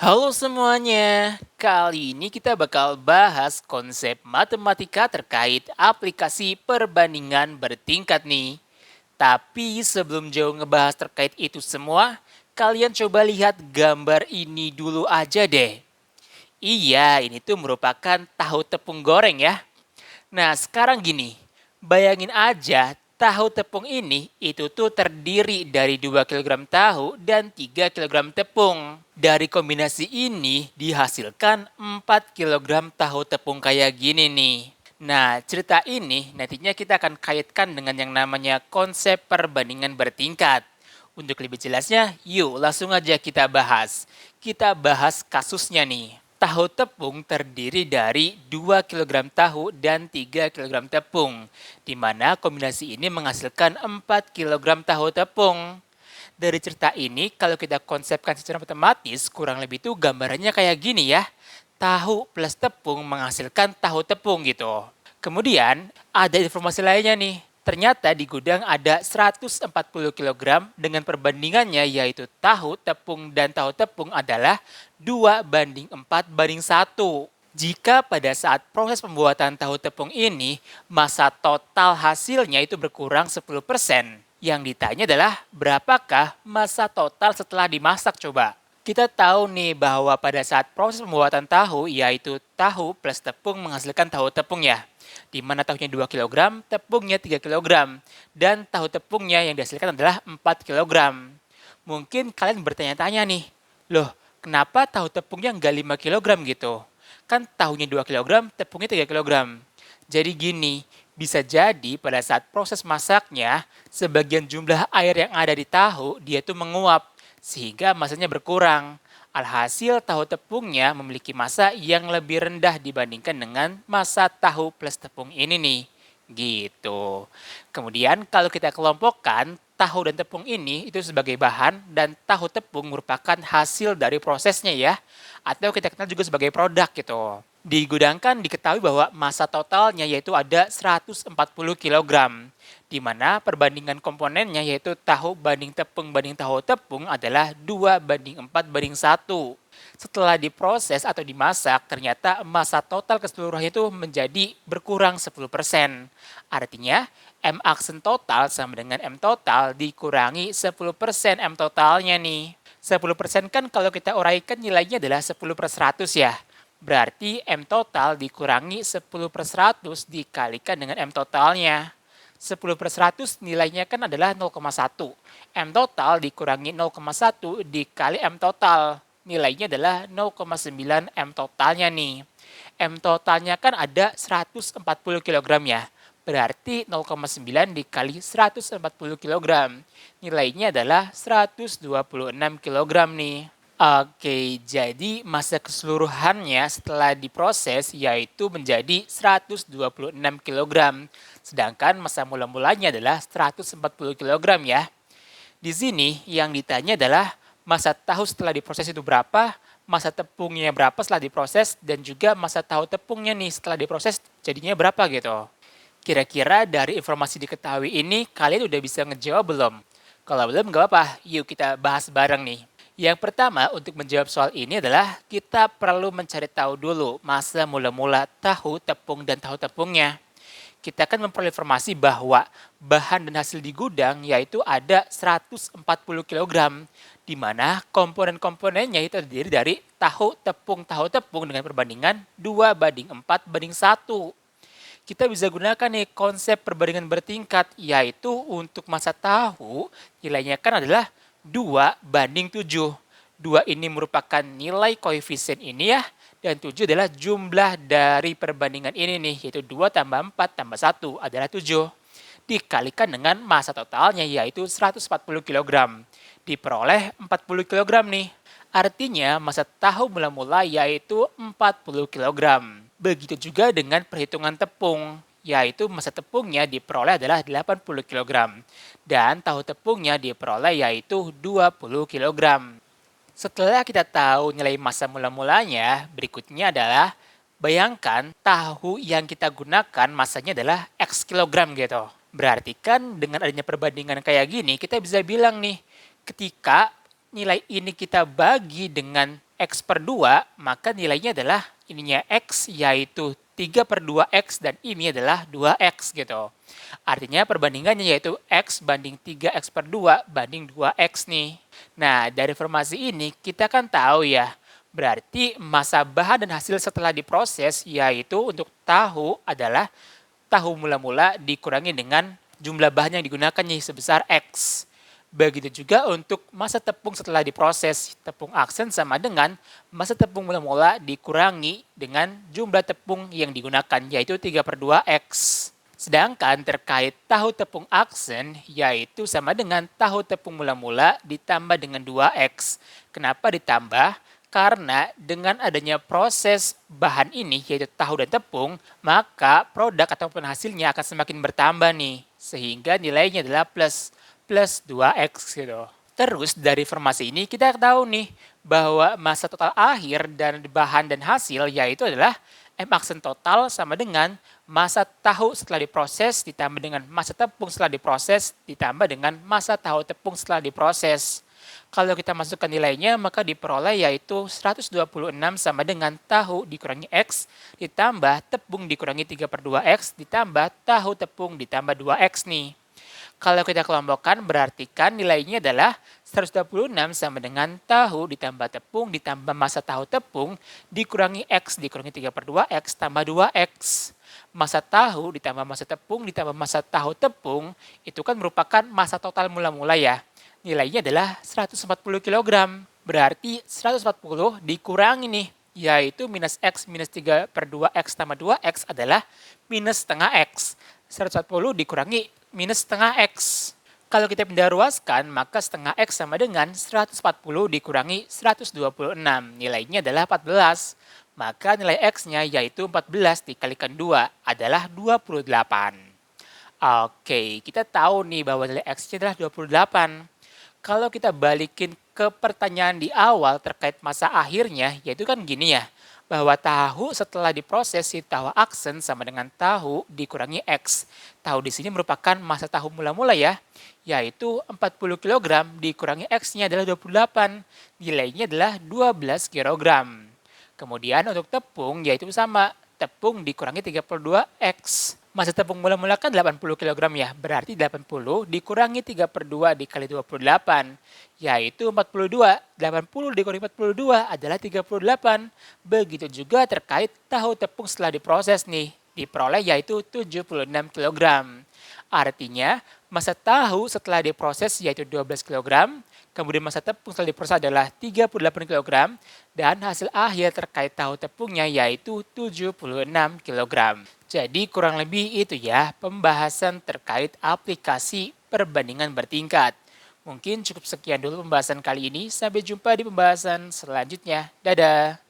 Halo semuanya, kali ini kita bakal bahas konsep matematika terkait aplikasi perbandingan bertingkat nih. Tapi sebelum jauh ngebahas terkait itu semua, kalian coba lihat gambar ini dulu aja deh. Iya, ini tuh merupakan tahu tepung goreng ya. Nah, sekarang gini, bayangin aja tahu tepung ini itu tuh terdiri dari 2 kilogram tahu dan 3 kilogram tepung. Dari kombinasi ini dihasilkan 4 kilogram tahu tepung kayak gini nih. Nah, cerita ini nantinya kita akan kaitkan dengan yang namanya konsep perbandingan bertingkat. Untuk lebih jelasnya, yuk langsung aja kita bahas. Kita bahas kasusnya nih. Tahu tepung terdiri dari 2 kilogram tahu dan 3 kilogram tepung, di mana kombinasi ini menghasilkan 4 kilogram tahu tepung. Dari cerita ini, kalau kita konsepkan secara matematis, kurang lebih itu gambarannya kayak gini ya. Tahu plus tepung menghasilkan tahu tepung gitu. Kemudian, ada informasi lainnya nih. Ternyata di gudang ada 140 kilogram dengan perbandingannya yaitu tahu, tepung, dan tahu tepung adalah 2:4:1. Jika pada saat proses pembuatan tahu tepung ini, massa total hasilnya itu berkurang 10%. Yang ditanya adalah berapakah massa total setelah dimasak coba? Kita tahu nih bahwa pada saat proses pembuatan tahu, yaitu tahu plus tepung menghasilkan tahu tepung ya. Di mana tahunya 2 kilogram, tepungnya 3 kilogram. Dan tahu tepungnya yang dihasilkan adalah 4 kilogram. Mungkin kalian bertanya-tanya nih, loh kenapa tahu tepungnya nggak 5 kilogram gitu? Kan tahunya 2 kilogram, tepungnya 3 kilogram. Jadi gini, bisa jadi pada saat proses masaknya, sebagian jumlah air yang ada di tahu dia tuh menguap sehingga masanya berkurang. Alhasil tahu tepungnya memiliki massa yang lebih rendah dibandingkan dengan massa tahu plus tepung ini nih. Gitu. Kemudian kalau kita kelompokkan, tahu dan tepung ini itu sebagai bahan dan tahu tepung merupakan hasil dari prosesnya ya. Atau kita kenal juga sebagai produk gitu. Digudangkan diketahui bahwa massa totalnya yaitu ada 140 kilogram, di mana perbandingan komponennya yaitu tahu banding tahu tepung adalah 2:4:1. Setelah diproses atau dimasak, ternyata massa total keseluruhannya itu menjadi berkurang 10%. Artinya, M aksen total sama dengan M total dikurangi 10% M totalnya nih. 10% kan kalau kita uraikan nilainya adalah 10 per 100 ya. Berarti M total dikurangi 10 per 100 dikalikan dengan M totalnya. 10 per 100 nilainya kan adalah 0,1. M total dikurangi 0,1 dikali M total. Nilainya adalah 0,9 M totalnya nih. M totalnya kan ada 140 kg ya. Berarti 0,9 dikali 140 kg. Nilainya adalah 126 kg nih. Oke, jadi massa keseluruhannya setelah diproses yaitu menjadi 126 kilogram. Sedangkan massa mula-mulanya adalah 140 kilogram ya. Di sini yang ditanya adalah massa tahu setelah diproses itu berapa, massa tepungnya berapa setelah diproses, dan juga massa tahu tepungnya nih setelah diproses jadinya berapa gitu. Kira-kira dari informasi diketahui ini kalian udah bisa ngejawab belum? Kalau belum nggak apa-apa, yuk kita bahas bareng nih. Yang pertama untuk menjawab soal ini adalah kita perlu mencari tahu dulu masa mula-mula tahu, tepung, dan tahu tepungnya. Kita akan memperoleh informasi bahwa bahan dan hasil di gudang yaitu ada 140 kg, di mana komponen-komponennya itu terdiri dari tahu, tepung dengan perbandingan 2:4:1. Kita bisa gunakan nih konsep perbandingan bertingkat, yaitu untuk massa tahu nilainya kan adalah 2:7. 2 ini merupakan nilai koefisien ini ya, dan 7 adalah jumlah dari perbandingan ini nih, yaitu 2 tambah 4 tambah 1 adalah 7. Dikalikan dengan massa totalnya yaitu 140 kg. Diperoleh 40 kg nih. Artinya massa tahu mula-mula yaitu 40 kg. Begitu juga dengan perhitungan tepung, yaitu massa tepungnya diperoleh adalah 80 kg. Dan tahu tepungnya diperoleh yaitu 20 kg. Setelah kita tahu nilai massa mula-mulanya, berikutnya adalah bayangkan tahu yang kita gunakan massanya adalah X kilogram gitu. Berarti kan dengan adanya perbandingan kayak gini, kita bisa bilang nih, ketika nilai ini kita bagi dengan X per 2, maka nilainya adalah ininya X, yaitu 3/2X, dan ini adalah 2X gitu. Artinya perbandingannya yaitu X banding 3X per 2 banding 2X nih. Nah, dari informasi ini kita kan tahu ya, berarti massa bahan dan hasil setelah diproses yaitu untuk tahu adalah tahu mula-mula dikurangi dengan jumlah bahan yang digunakan nih sebesar X. Begitu juga untuk massa tepung setelah diproses, tepung aksen sama dengan massa tepung mula-mula dikurangi dengan jumlah tepung yang digunakan, yaitu 3/2X. Sedangkan terkait tahu tepung aksen, yaitu sama dengan tahu tepung mula-mula ditambah dengan 2X. Kenapa ditambah? Karena dengan adanya proses bahan ini, yaitu tahu dan tepung, maka produk ataupun hasilnya akan semakin bertambah nih. Sehingga nilainya adalah plus 2X gitu. Terus dari informasi ini kita tahu nih bahwa massa total akhir dan bahan dan hasil yaitu adalah M aksen total sama dengan massa tahu setelah diproses ditambah dengan massa tepung setelah diproses ditambah dengan massa tahu tepung setelah diproses. Kalau kita masukkan nilainya maka diperoleh yaitu 126 sama dengan tahu dikurangi X ditambah tepung dikurangi 3/2X ditambah tahu tepung ditambah 2X nih. Kalau kita kelompokkan berarti kan nilainya adalah 126 sama dengan tahu ditambah tepung ditambah massa tahu tepung dikurangi X dikurangi 3/2X tambah 2X. Massa tahu ditambah massa tepung ditambah massa tahu tepung itu kan merupakan massa total mula-mula ya. Nilainya adalah 140 kg. Berarti 140 dikurangi nih, yaitu minus X minus 3/2X tambah 2X adalah minus setengah X. 140 dikurangi minus setengah X. Kalau kita pindah ruaskan, maka setengah X sama dengan 140 dikurangi 126. Nilainya adalah 14. Maka nilai X-nya yaitu 14 dikalikan 2 adalah 28. Oke, kita tahu nih bahwa nilai X-nya adalah 28. Kalau kita balikin ke pertanyaan di awal terkait masa akhirnya, yaitu kan gini ya, bahwa tahu setelah diproses si tahu aksen sama dengan tahu dikurangi X. Tahu di sini merupakan massa tahu mula-mula ya, yaitu 40 kg dikurangi X-nya adalah 28. Nilainya adalah 12 kg. Kemudian untuk tepung yaitu sama, tepung dikurangi 32X. Massa tepung mula-mula kan 80 kg ya, berarti 80 dikurangi 3/2 dikali 28, yaitu 42. 80 dikurangi 42 adalah 38. Begitu juga terkait tahu tepung setelah diproses nih, diperoleh yaitu 76 kg. Artinya, massa tahu setelah diproses yaitu 12 kg, kemudian massa tepung setelah diproses adalah 38 kg, dan hasil akhir terkait tahu tepungnya yaitu 76 kg. Jadi kurang lebih itu ya pembahasan terkait aplikasi perbandingan bertingkat. Mungkin cukup sekian dulu pembahasan kali ini, sampai jumpa di pembahasan selanjutnya. Dadah!